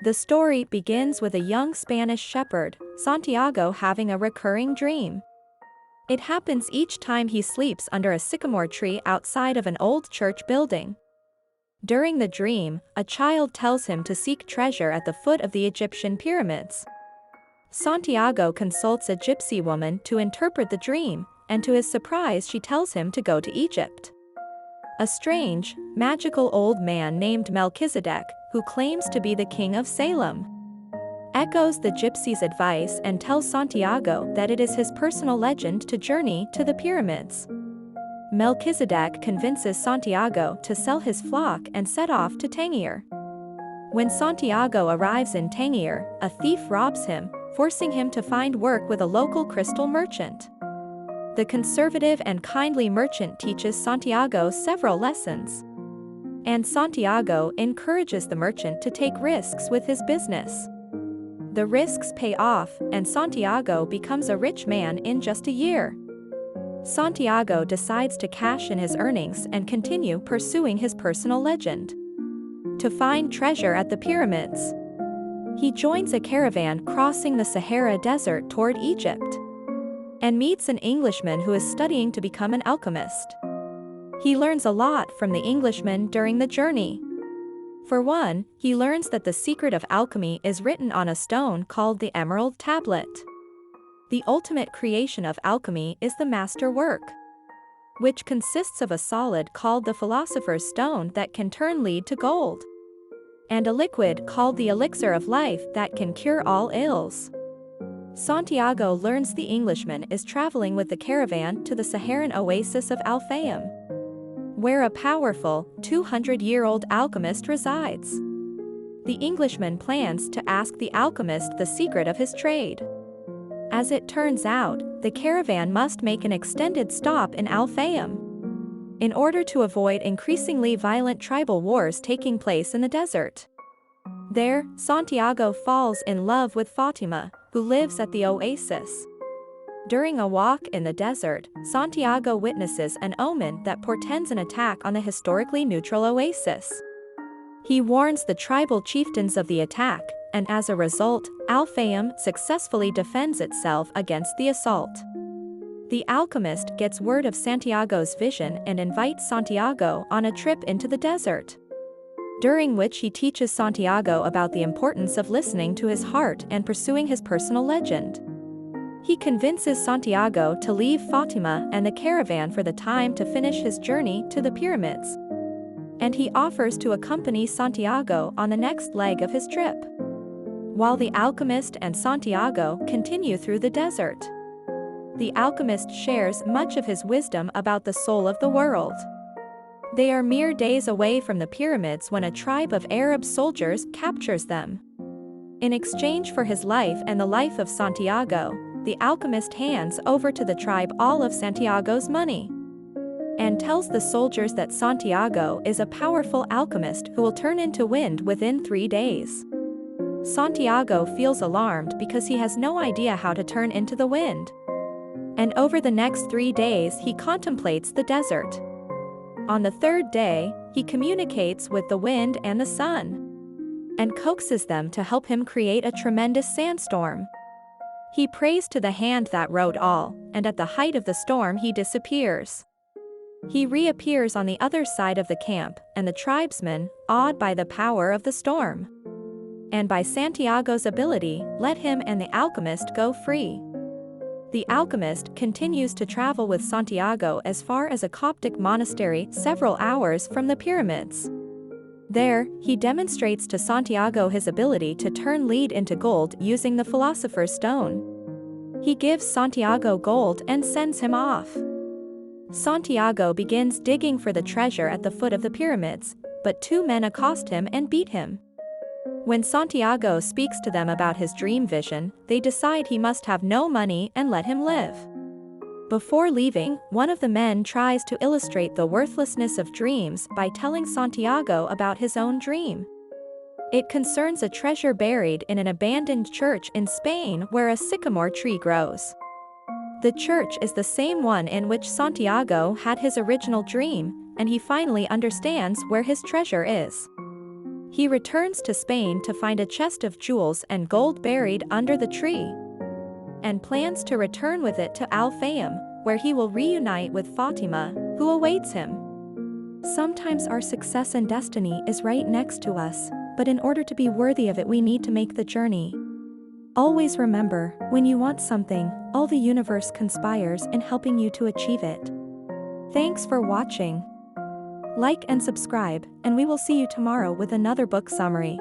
The story begins with a young Spanish shepherd, Santiago, having a recurring dream. It happens each time he sleeps under a sycamore tree outside of an old church building. During the dream, a child tells him to seek treasure at the foot of the Egyptian pyramids. Santiago consults a gypsy woman to interpret the dream, and to his surprise she tells him to go to Egypt. A strange, magical old man named Melchizedek, who claims to be the king of Salem, echoes the gypsy's advice and tells Santiago that it is his personal legend to journey to the pyramids. Melchizedek convinces Santiago to sell his flock and set off to Tangier. When Santiago arrives in Tangier, a thief robs him, forcing him to find work with a local crystal merchant. The conservative and kindly merchant teaches Santiago several lessons. And Santiago encourages the merchant to take risks with his business. The risks pay off, and Santiago becomes a rich man in just a year. Santiago decides to cash in his earnings and continue pursuing his personal legend. To find treasure at the pyramids, he joins a caravan crossing the Sahara Desert toward Egypt, and meets an Englishman who is studying to become an alchemist. He learns a lot from the Englishman during the journey. For one, he learns that the secret of alchemy is written on a stone called the Emerald Tablet. The ultimate creation of alchemy is the master work, which consists of a solid called the Philosopher's Stone that can turn lead to gold, and a liquid called the Elixir of Life that can cure all ills. Santiago learns the Englishman is traveling with the caravan to the Saharan oasis of Al Fayum, where a powerful, 200-year-old alchemist resides. The Englishman plans to ask the alchemist the secret of his trade. As it turns out, the caravan must make an extended stop in Al Fayum in order to avoid increasingly violent tribal wars taking place in the desert. There, Santiago falls in love with Fatima, who lives at the oasis. During a walk in the desert, Santiago witnesses an omen that portends an attack on the historically neutral oasis. He warns the tribal chieftains of the attack, and as a result, Al Fayum successfully defends itself against the assault. The alchemist gets word of Santiago's vision and invites Santiago on a trip into the desert, during which he teaches Santiago about the importance of listening to his heart and pursuing his personal legend. He convinces Santiago to leave Fatima and the caravan for the time to finish his journey to the pyramids, and he offers to accompany Santiago on the next leg of his trip, while the alchemist and Santiago continue through the desert. The alchemist shares much of his wisdom about the soul of the world. They are mere days away from the pyramids when a tribe of Arab soldiers captures them. In exchange for his life and the life of Santiago, the alchemist hands over to the tribe all of Santiago's money, and tells the soldiers that Santiago is a powerful alchemist who will turn into wind within 3 days. Santiago feels alarmed because he has no idea how to turn into the wind, and over the next 3 days he contemplates the desert. On the 3rd day, he communicates with the wind and the sun, and coaxes them to help him create a tremendous sandstorm. He prays to the hand that wrote all, and at the height of the storm he disappears. He reappears on the other side of the camp, and the tribesmen, awed by the power of the storm, and by Santiago's ability, let him and the alchemist go free. The alchemist continues to travel with Santiago as far as a Coptic monastery several hours from the pyramids. There, he demonstrates to Santiago his ability to turn lead into gold using the Philosopher's Stone. He gives Santiago gold and sends him off. Santiago begins digging for the treasure at the foot of the pyramids, but 2 men accost him and beat him. When Santiago speaks to them about his dream vision, they decide he must have no money and let him live. Before leaving, one of the men tries to illustrate the worthlessness of dreams by telling Santiago about his own dream. It concerns a treasure buried in an abandoned church in Spain where a sycamore tree grows. The church is the same one in which Santiago had his original dream, and he finally understands where his treasure is. He returns to Spain to find a chest of jewels and gold buried under the tree, and plans to return with it to Al-Fayum, where he will reunite with Fatima, who awaits him. Sometimes our success and destiny is right next to us, but in order to be worthy of it we need to make the journey. Always remember, when you want something, all the universe conspires in helping you to achieve it. Thanks for watching. Like and subscribe, and we will see you tomorrow with another book summary.